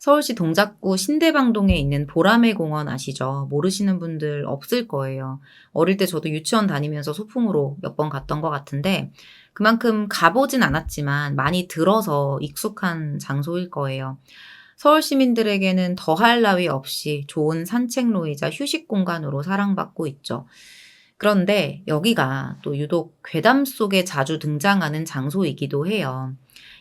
서울시 동작구 신대방동에 있는 보라매 공원 아시죠? 모르시는 분들 없을 거예요. 어릴 때 저도 유치원 다니면서 소풍으로 몇 번 갔던 것 같은데 그만큼 가보진 않았지만 많이 들어서 익숙한 장소일 거예요. 서울 시민들에게는 더할 나위 없이 좋은 산책로이자 휴식 공간으로 사랑받고 있죠. 그런데 여기가 또 유독 괴담 속에 자주 등장하는 장소이기도 해요.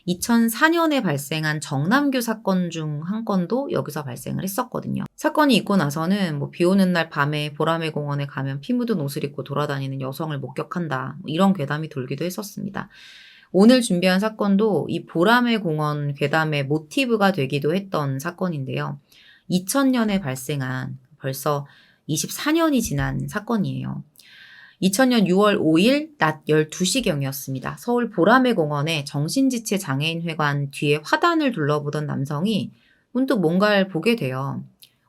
2004년에 발생한 정남규 사건 중 한 건도 여기서 발생을 했었거든요. 사건이 있고 나서는 비 오는 날 밤에 보라매 공원에 가면 피 묻은 옷을 입고 돌아다니는 여성을 목격한다. 이런 괴담이 돌기도 했었습니다. 오늘 준비한 사건도 이 보라매 공원 괴담의 모티브가 되기도 했던 사건인데요. 2000년에 발생한 벌써 24년이 지난 사건이에요. 2000년 6월 5일 낮 12시경이었습니다. 서울 보라매 공원의 정신지체 장애인회관 뒤에 화단을 둘러보던 남성이 문득 뭔가를 보게 돼요.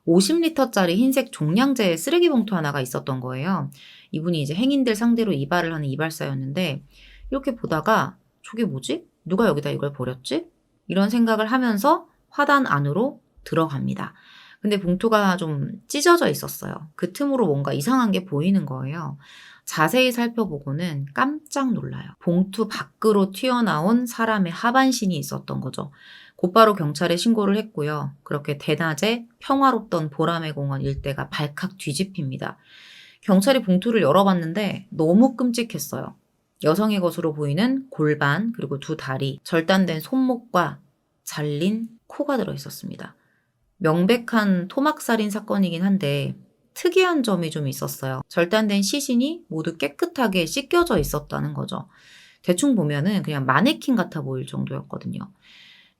50리터짜리 흰색 종량제 쓰레기 봉투 하나가 있었던 거예요. 이분이 이제 행인들 상대로 이발을 하는 이발사였는데 이렇게 보다가 저게 뭐지? 누가 여기다 이걸 버렸지? 이런 생각을 하면서 화단 안으로 들어갑니다. 근데 봉투가 좀 찢어져 있었어요. 그 틈으로 뭔가 이상한 게 보이는 거예요. 자세히 살펴보고는 깜짝 놀라요. 봉투 밖으로 튀어나온 사람의 하반신이 있었던 거죠. 곧바로 경찰에 신고를 했고요. 그렇게 대낮에 평화롭던 보라매 공원 일대가 발칵 뒤집힙니다. 경찰이 봉투를 열어봤는데 너무 끔찍했어요. 여성의 것으로 보이는 골반, 그리고 두 다리, 절단된 손목과 잘린 코가 들어있었습니다. 명백한 토막살인 사건이긴 한데 특이한 점이 좀 있었어요. 절단된 시신이 모두 깨끗하게 씻겨져 있었다는 거죠. 대충 보면은 그냥 마네킹 같아 보일 정도였거든요.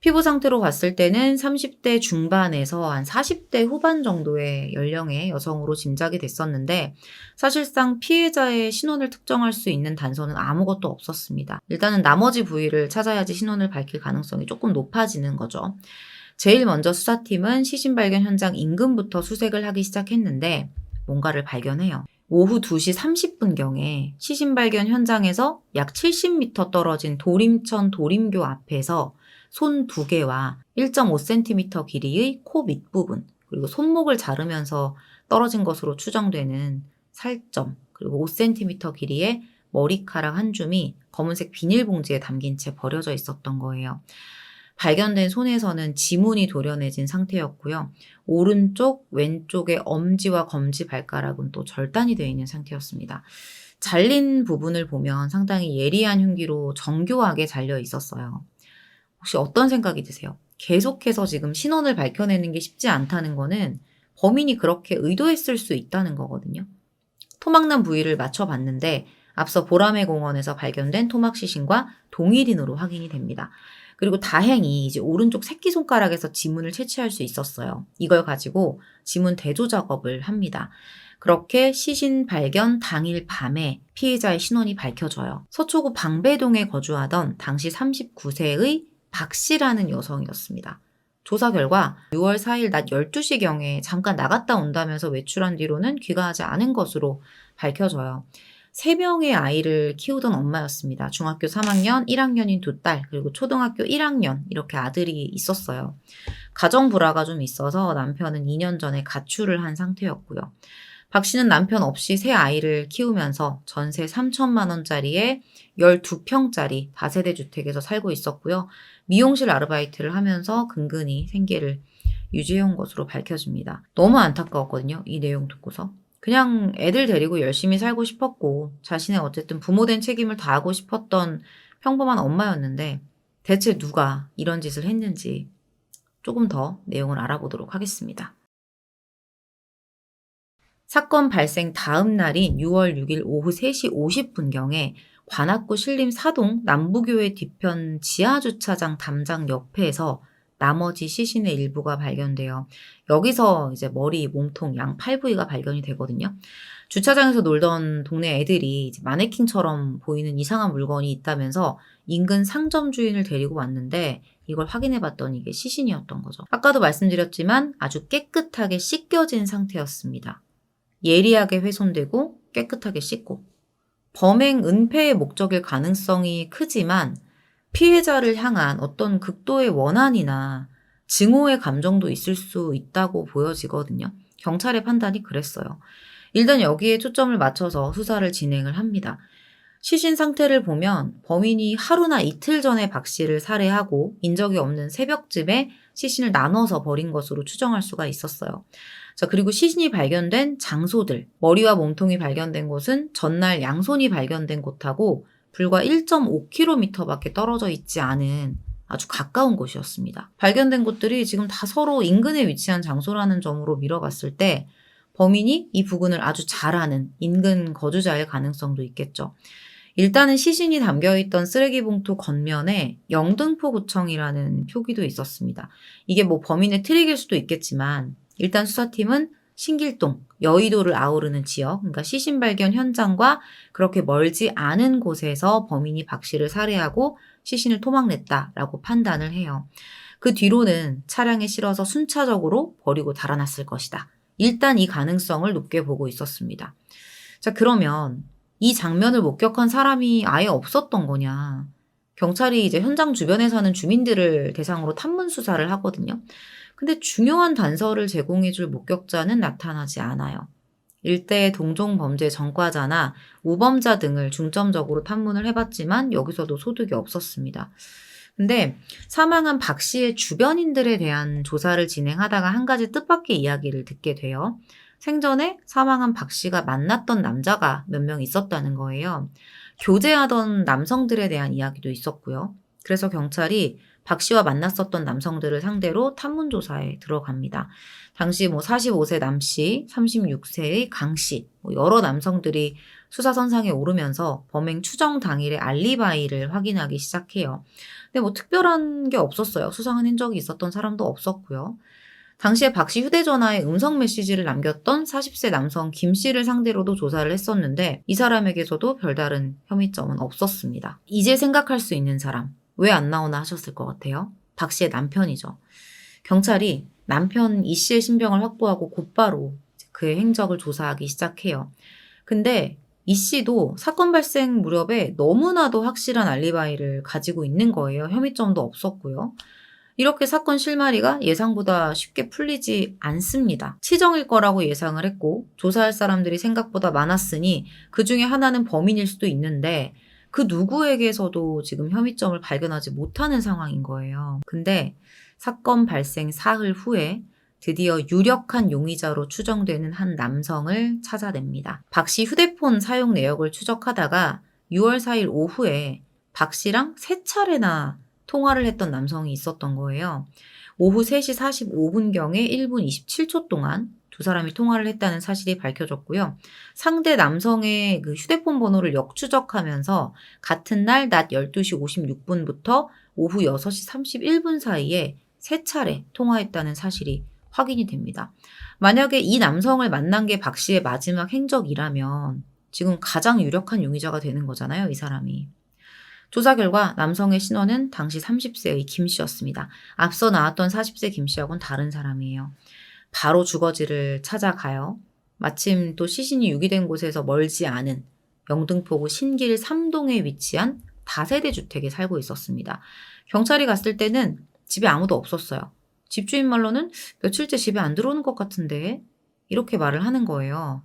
피부 상태로 봤을 때는 30대 중반에서 한 40대 후반 정도의 연령의 여성으로 짐작이 됐었는데 사실상 피해자의 신원을 특정할 수 있는 단서는 아무것도 없었습니다. 일단은 나머지 부위를 찾아야지 신원을 밝힐 가능성이 조금 높아지는 거죠. 제일 먼저 수사팀은 시신 발견 현장 인근부터 수색을 하기 시작했는데 뭔가를 발견해요. 오후 2시 30분경에 시신 발견 현장에서 약 70m 떨어진 도림천 도림교 앞에서 손 2개와 1.5cm 길이의 코 밑부분, 그리고 손목을 자르면서 떨어진 것으로 추정되는 살점, 그리고 5cm 길이의 머리카락 한 줌이 검은색 비닐봉지에 담긴 채 버려져 있었던 거예요. 발견된 손에서는 지문이 도려내진 상태였고요. 오른쪽, 왼쪽의 엄지와 검지 발가락은 또 절단이 되어 있는 상태였습니다. 잘린 부분을 보면 상당히 예리한 흉기로 정교하게 잘려 있었어요. 혹시 어떤 생각이 드세요? 계속해서 지금 신원을 밝혀내는 게 쉽지 않다는 거는 범인이 그렇게 의도했을 수 있다는 거거든요. 토막난 부위를 맞춰봤는데 앞서 보라매 공원에서 발견된 토막 시신과 동일인으로 확인이 됩니다. 그리고 다행히 이제 오른쪽 새끼손가락에서 지문을 채취할 수 있었어요. 이걸 가지고 지문 대조 작업을 합니다. 그렇게 시신 발견 당일 밤에 피해자의 신원이 밝혀져요. 서초구 방배동에 거주하던 당시 39세의 박 씨라는 여성이었습니다. 조사 결과 6월 4일 낮 12시경에 잠깐 나갔다 온다면서 외출한 뒤로는 귀가하지 않은 것으로 밝혀져요. 3명의 아이를 키우던 엄마였습니다. 중학교 3학년, 1학년인 2딸, 그리고 초등학교 1학년 이렇게 아들이 있었어요. 가정 불화가 좀 있어서 남편은 2년 전에 가출을 한 상태였고요. 박 씨는 남편 없이 새 아이를 키우면서 전세 3천만 원짜리에 12평짜리 다세대 주택에서 살고 있었고요. 미용실 아르바이트를 하면서 근근히 생계를 유지해온 것으로 밝혀집니다. 너무 안타까웠거든요. 이 내용 듣고서. 그냥 애들 데리고 열심히 살고 싶었고 자신의 어쨌든 부모된 책임을 다하고 싶었던 평범한 엄마였는데 대체 누가 이런 짓을 했는지 조금 더 내용을 알아보도록 하겠습니다. 사건 발생 다음 날인 6월 6일 오후 3시 50분경에 관악구 신림 사동 남부교회 뒤편 지하주차장 담장 옆에서 나머지 시신의 일부가 발견돼요. 여기서 이제 머리, 몸통, 양 팔 부위가 발견이 되거든요. 주차장에서 놀던 동네 애들이 이제 마네킹처럼 보이는 이상한 물건이 있다면서 인근 상점 주인을 데리고 왔는데 이걸 확인해 봤더니 이게 시신이었던 거죠. 아까도 말씀드렸지만 아주 깨끗하게 씻겨진 상태였습니다. 예리하게 훼손되고 깨끗하게 씻고 범행 은폐의 목적일 가능성이 크지만 피해자를 향한 어떤 극도의 원한이나 증오의 감정도 있을 수 있다고 보여지거든요. 경찰의 판단이 그랬어요. 일단 여기에 초점을 맞춰서 수사를 진행을 합니다. 시신 상태를 보면 범인이 하루나 이틀 전에 박 씨를 살해하고 인적이 없는 새벽쯤에 시신을 나눠서 버린 것으로 추정할 수가 있었어요. 자, 그리고 시신이 발견된 장소들, 머리와 몸통이 발견된 곳은 전날 양손이 발견된 곳하고 불과 1.5km밖에 떨어져 있지 않은 아주 가까운 곳이었습니다. 발견된 곳들이 지금 다 서로 인근에 위치한 장소라는 점으로 미뤄봤을 때 범인이 이 부근을 아주 잘 아는 인근 거주자일 가능성도 있겠죠. 일단은 시신이 담겨있던 쓰레기 봉투 겉면에 영등포구청이라는 표기도 있었습니다. 이게 뭐 범인의 트릭일 수도 있겠지만 일단 수사팀은 신길동, 여의도를 아우르는 지역, 그러니까 시신 발견 현장과 그렇게 멀지 않은 곳에서 범인이 박 씨를 살해하고 시신을 토막냈다라고 판단을 해요. 그 뒤로는 차량에 실어서 순차적으로 버리고 달아났을 것이다. 일단 이 가능성을 높게 보고 있었습니다. 자, 그러면 이 장면을 목격한 사람이 아예 없었던 거냐? 경찰이 이제 현장 주변에 사는 주민들을 대상으로 탐문 수사를 하거든요. 근데 중요한 단서를 제공해줄 목격자는 나타나지 않아요. 일대의 동종 범죄 전과자나 우범자 등을 중점적으로 탐문을 해봤지만 여기서도 소득이 없었습니다. 근데 사망한 박 씨의 주변인들에 대한 조사를 진행하다가 한 가지 뜻밖의 이야기를 듣게 돼요. 생전에 사망한 박 씨가 만났던 남자가 몇 명 있었다는 거예요. 교제하던 남성들에 대한 이야기도 있었고요. 그래서 경찰이 박 씨와 만났었던 남성들을 상대로 탐문조사에 들어갑니다. 당시 45세 남 씨, 36세의 강 씨, 여러 남성들이 수사선상에 오르면서 범행 추정 당일의 알리바이를 확인하기 시작해요. 근데 특별한 게 없었어요. 수상한 흔적이 있었던 사람도 없었고요. 당시에 박 씨 휴대전화에 음성 메시지를 남겼던 40세 남성 김 씨를 상대로도 조사를 했었는데 이 사람에게서도 별다른 혐의점은 없었습니다. 이제 생각할 수 있는 사람, 왜 안 나오나 하셨을 것 같아요. 박 씨의 남편이죠. 경찰이 남편 이 씨의 신병을 확보하고 곧바로 그의 행적을 조사하기 시작해요. 근데 이 씨도 사건 발생 무렵에 너무나도 확실한 알리바이를 가지고 있는 거예요. 혐의점도 없었고요. 이렇게 사건 실마리가 예상보다 쉽게 풀리지 않습니다. 치정일 거라고 예상을 했고 조사할 사람들이 생각보다 많았으니 그 중에 하나는 범인일 수도 있는데 그 누구에게서도 지금 혐의점을 발견하지 못하는 상황인 거예요. 근데 사건 발생 사흘 후에 드디어 유력한 용의자로 추정되는 한 남성을 찾아냅니다. 박 씨 휴대폰 사용 내역을 추적하다가 6월 4일 오후에 박 씨랑 3차례나 통화를 했던 남성이 있었던 거예요. 오후 3시 45분경에 1분 27초 동안 두 사람이 통화를 했다는 사실이 밝혀졌고요. 상대 남성의 그 휴대폰 번호를 역추적하면서 같은 날 낮 12시 56분부터 오후 6시 31분 사이에 3차례 통화했다는 사실이 확인이 됩니다. 만약에 이 남성을 만난 게 박 씨의 마지막 행적이라면 지금 가장 유력한 용의자가 되는 거잖아요, 이 사람이. 조사 결과 남성의 신원은 당시 30세의 김 씨였습니다. 앞서 나왔던 40세 김 씨하고는 다른 사람이에요. 바로 주거지를 찾아가요. 마침 또 시신이 유기된 곳에서 멀지 않은 영등포구 신길 3동에 위치한 다세대 주택에 살고 있었습니다. 경찰이 갔을 때는 집에 아무도 없었어요. 집주인 말로는 며칠째 집에 안 들어오는 것 같은데 이렇게 말을 하는 거예요.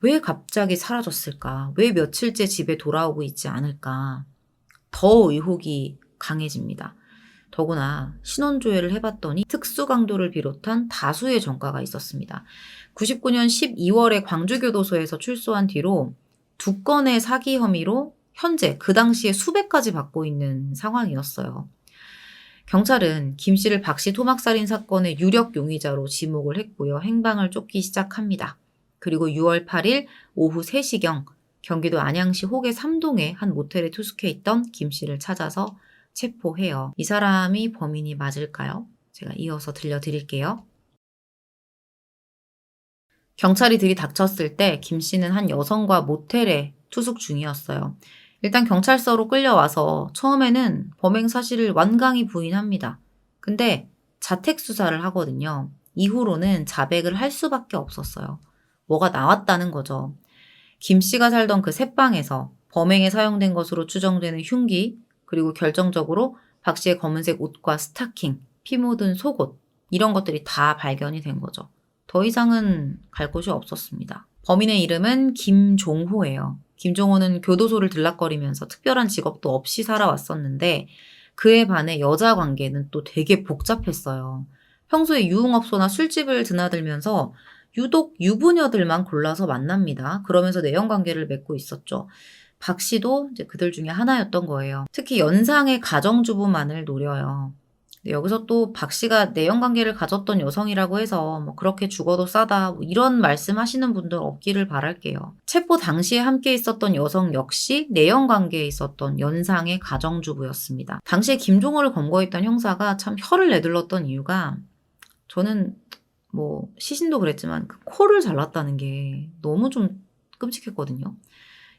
왜 갑자기 사라졌을까? 왜 며칠째 집에 돌아오고 있지 않을까? 더 의혹이 강해집니다. 더구나 신원조회를 해봤더니 특수강도를 비롯한 다수의 전과가 있었습니다. 99년 12월에 광주교도소에서 출소한 뒤로 2건의 사기 혐의로 현재 그 당시에 수백 가지 받고 있는 상황이었어요. 경찰은 김 씨를 박 씨 토막살인 사건의 유력 용의자로 지목을 했고요. 행방을 쫓기 시작합니다. 그리고 6월 8일 오후 3시경 경기도 안양시 호계 3동의 한 모텔에 투숙해 있던 김 씨를 찾아서 체포해요. 이 사람이 범인이 맞을까요? 제가 이어서 들려드릴게요. 경찰이 들이닥쳤을 때 김 씨는 한 여성과 모텔에 투숙 중이었어요. 일단 경찰서로 끌려와서 처음에는 범행 사실을 완강히 부인합니다. 근데 자택 수사를 하거든요. 이후로는 자백을 할 수밖에 없었어요. 뭐가 나왔다는 거죠. 김 씨가 살던 그 셋방에서 범행에 사용된 것으로 추정되는 흉기, 그리고 결정적으로 박 씨의 검은색 옷과 스타킹, 피 묻은 속옷, 이런 것들이 다 발견이 된 거죠. 더 이상은 갈 곳이 없었습니다. 범인의 이름은 김종호예요. 김종호는 교도소를 들락거리면서 특별한 직업도 없이 살아왔었는데 그에 반해 여자 관계는 또 되게 복잡했어요. 평소에 유흥업소나 술집을 드나들면서 유독 유부녀들만 골라서 만납니다. 그러면서 내연 관계를 맺고 있었죠. 박 씨도 이제 그들 중에 하나였던 거예요. 특히 연상의 가정주부만을 노려요. 여기서 또 박 씨가 내연 관계를 가졌던 여성이라고 해서 뭐 그렇게 죽어도 싸다 뭐 이런 말씀하시는 분들 없기를 바랄게요. 체포 당시에 함께 있었던 여성 역시 내연 관계에 있었던 연상의 가정주부였습니다. 당시에 김종호를 검거했던 형사가 참 혀를 내둘렀던 이유가 저는 뭐 시신도 그랬지만 그 코를 잘랐다는 게 너무 좀 끔찍했거든요.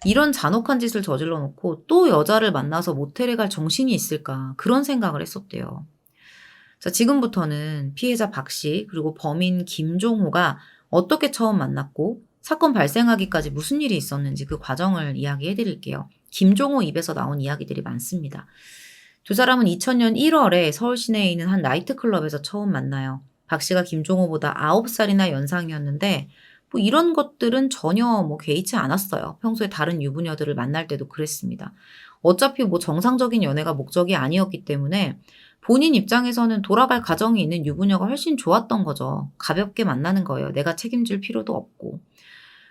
이런 잔혹한 짓을 저질러 놓고 또 여자를 만나서 모텔에 갈 정신이 있을까 그런 생각을 했었대요. 자, 지금부터는 피해자 박 씨 그리고 범인 김종호가 어떻게 처음 만났고 사건 발생하기까지 무슨 일이 있었는지 그 과정을 이야기해 드릴게요. 김종호 입에서 나온 이야기들이 많습니다. 두 사람은 2000년 1월에 서울 시내에 있는 한 나이트클럽에서 처음 만나요. 박 씨가 김종호보다 9살이나 연상이었는데 뭐 이런 것들은 전혀 뭐 개의치 않았어요. 평소에 다른 유부녀들을 만날 때도 그랬습니다. 어차피 뭐 정상적인 연애가 목적이 아니었기 때문에 본인 입장에서는 돌아갈 가정이 있는 유부녀가 훨씬 좋았던 거죠. 가볍게 만나는 거예요. 내가 책임질 필요도 없고.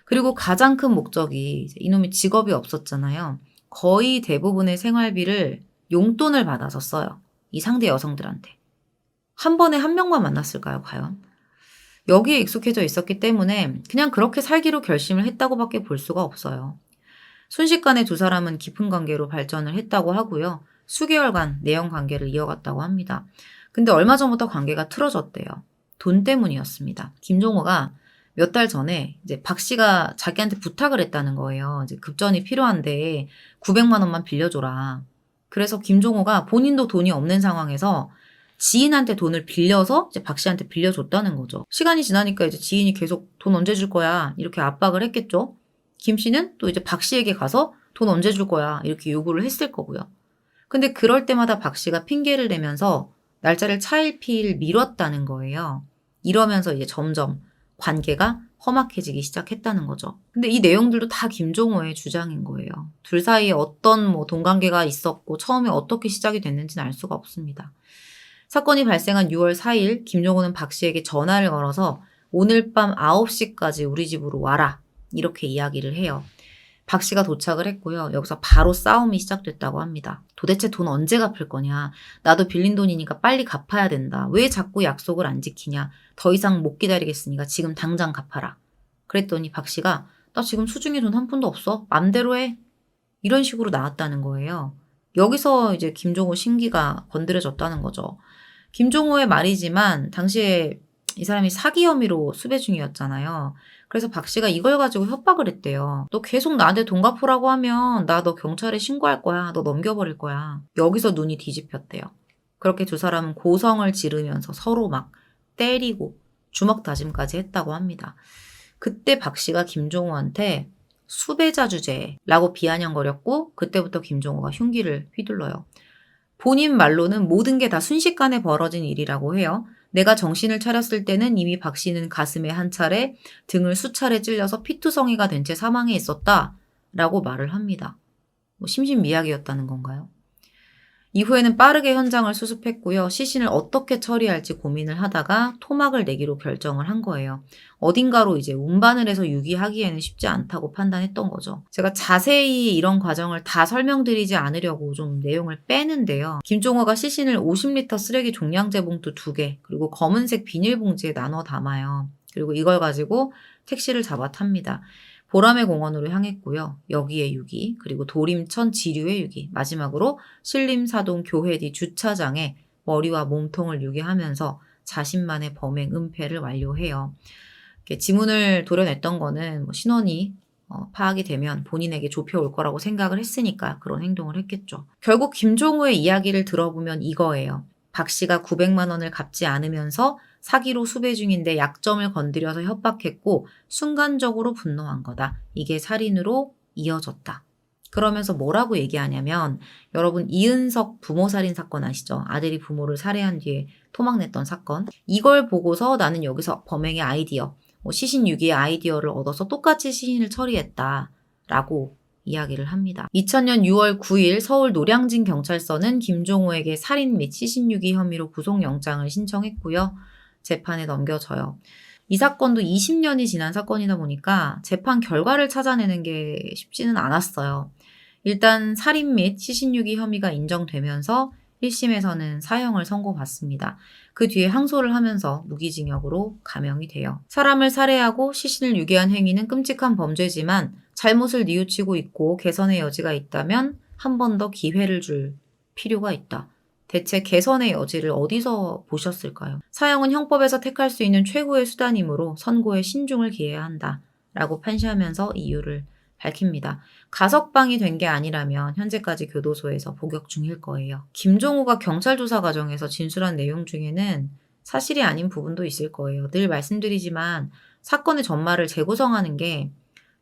그리고 가장 큰 목적이 이놈이 직업이 없었잖아요. 거의 대부분의 생활비를 용돈을 받아서 써요. 이 상대 여성들한테. 한 번에 한 명만 만났을까요, 과연? 여기에 익숙해져 있었기 때문에 그냥 그렇게 살기로 결심을 했다고밖에 볼 수가 없어요. 순식간에 두 사람은 깊은 관계로 발전을 했다고 하고요. 수개월간 내연 관계를 이어갔다고 합니다. 근데 얼마 전부터 관계가 틀어졌대요. 돈 때문이었습니다. 김종호가 몇 달 전에 이제 박 씨가 자기한테 부탁을 했다는 거예요. 이제 급전이 필요한데 900만 원만 빌려줘라. 그래서 김종호가 본인도 돈이 없는 상황에서 지인한테 돈을 빌려서 이제 박 씨한테 빌려줬다는 거죠. 시간이 지나니까 이제 지인이 계속 돈 언제 줄 거야 이렇게 압박을 했겠죠. 김 씨는 또 이제 박 씨에게 가서 돈 언제 줄 거야 이렇게 요구를 했을 거고요. 근데 그럴 때마다 박 씨가 핑계를 대면서 날짜를 차일피일 미뤘다는 거예요. 이러면서 이제 점점 관계가 험악해지기 시작했다는 거죠. 근데 이 내용들도 다 김종호의 주장인 거예요. 둘 사이에 어떤 뭐 돈관계가 있었고 처음에 어떻게 시작이 됐는지는 알 수가 없습니다. 사건이 발생한 6월 4일 김종호는 박 씨에게 전화를 걸어서 오늘 밤 9시까지 우리 집으로 와라 이렇게 이야기를 해요. 박 씨가 도착을 했고요. 여기서 바로 싸움이 시작됐다고 합니다. 도대체 돈 언제 갚을 거냐? 나도 빌린 돈이니까 빨리 갚아야 된다. 왜 자꾸 약속을 안 지키냐? 더 이상 못 기다리겠으니까 지금 당장 갚아라. 그랬더니 박 씨가 나 지금 수중에 돈 한 푼도 없어. 맘대로 해. 이런 식으로 나왔다는 거예요. 여기서 이제 김종호 신기가 건드려졌다는 거죠. 김종호의 말이지만 당시에 이 사람이 사기 혐의로 수배 중이었잖아요. 그래서 박 씨가 이걸 가지고 협박을 했대요. 너 계속 나한테 돈 갚으라고 하면 나 너 경찰에 신고할 거야. 너 넘겨버릴 거야. 여기서 눈이 뒤집혔대요. 그렇게 두 사람은 고성을 지르면서 서로 막 때리고 주먹 다짐까지 했다고 합니다. 그때 박 씨가 김종호한테 수배자 주제라고 비아냥거렸고 그때부터 김종호가 흉기를 휘둘러요. 본인 말로는 모든 게 다 순식간에 벌어진 일이라고 해요. 내가 정신을 차렸을 때는 이미 박 씨는 가슴에 한 차례, 등을 수차례 찔려서 피투성이가 된 채 사망해 있었다 라고 말을 합니다. 뭐 심신미약이었다는 건가요? 이후에는 빠르게 현장을 수습했고요. 시신을 어떻게 처리할지 고민을 하다가 토막을 내기로 결정을 한 거예요. 어딘가로 이제 운반을 해서 유기하기에는 쉽지 않다고 판단했던 거죠. 제가 자세히 이런 과정을 다 설명드리지 않으려고 좀 내용을 빼는데요. 김종호가 시신을 50리터 쓰레기 종량제 봉투 2개 그리고 검은색 비닐봉지에 나눠 담아요. 그리고 이걸 가지고 택시를 잡아 탑니다. 보라매 공원으로 향했고요. 여기에 유기, 그리고 도림천 지류에 유기, 마지막으로 신림사동 교회 뒤 주차장에 머리와 몸통을 유기하면서 자신만의 범행 은폐를 완료해요. 이렇게 지문을 도려냈던 거는 뭐 신원이 파악이 되면 본인에게 좁혀올 거라고 생각을 했으니까 그런 행동을 했겠죠. 결국 김종호의 이야기를 들어보면 이거예요. 박 씨가 900만 원을 갚지 않으면서 사기로 수배 중인데 약점을 건드려서 협박했고 순간적으로 분노한 거다. 이게 살인으로 이어졌다. 그러면서 뭐라고 얘기하냐면 여러분 이은석 부모 살인 사건 아시죠? 아들이 부모를 살해한 뒤에 토막냈던 사건. 이걸 보고서 나는 여기서 범행의 아이디어, 시신유기의 아이디어를 얻어서 똑같이 시신을 처리했다라고 이야기를 합니다. 2000년 6월 9일 서울 노량진 경찰서는 김종호에게 살인 및 시신유기 혐의로 구속영장을 신청했고요. 재판에 넘겨져요. 이 사건도 20년이 지난 사건이다 보니까 재판 결과를 찾아내는 게 쉽지는 않았어요. 일단 살인 및 시신유기 혐의가 인정되면서 1심에서는 사형을 선고받습니다. 그 뒤에 항소를 하면서 무기징역으로 감형이 돼요. 사람을 살해하고 시신을 유기한 행위는 끔찍한 범죄지만 잘못을 뉘우치고 있고 개선의 여지가 있다면 한 번 더 기회를 줄 필요가 있다. 대체 개선의 여지를 어디서 보셨을까요? 사형은 형법에서 택할 수 있는 최고의 수단이므로 선고에 신중을 기해야 한다. 라고 판시하면서 이유를 밝힙니다. 가석방이 된 게 아니라면 현재까지 교도소에서 복역 중일 거예요. 김종호가 경찰 조사 과정에서 진술한 내용 중에는 사실이 아닌 부분도 있을 거예요. 늘 말씀드리지만 사건의 전말을 재구성하는 게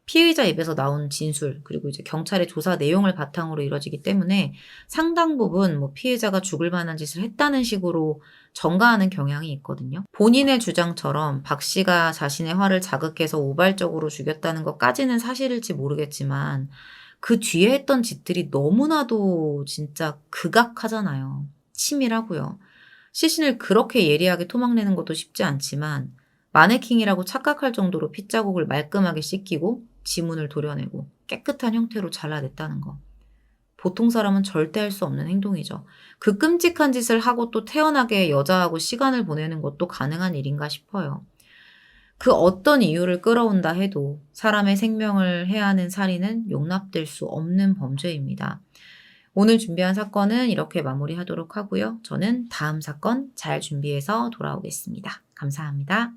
피의자 입에서 나온 진술, 그리고 이제 경찰의 조사 내용을 바탕으로 이루어지기 때문에 상당 부분 피해자가 죽을 만한 짓을 했다는 식으로 전가하는 경향이 있거든요. 본인의 주장처럼 박 씨가 자신의 화를 자극해서 우발적으로 죽였다는 것까지는 사실일지 모르겠지만 그 뒤에 했던 짓들이 너무나도 진짜 극악하잖아요. 치밀하고요. 시신을 그렇게 예리하게 토막내는 것도 쉽지 않지만 마네킹이라고 착각할 정도로 핏자국을 말끔하게 씻기고 지문을 도려내고 깨끗한 형태로 잘라냈다는 거. 보통 사람은 절대 할 수 없는 행동이죠. 그 끔찍한 짓을 하고 또 태연하게 여자하고 시간을 보내는 것도 가능한 일인가 싶어요. 그 어떤 이유를 끌어온다 해도 사람의 생명을 해하는 살인은 용납될 수 없는 범죄입니다. 오늘 준비한 사건은 이렇게 마무리하도록 하고요. 저는 다음 사건 잘 준비해서 돌아오겠습니다. 감사합니다.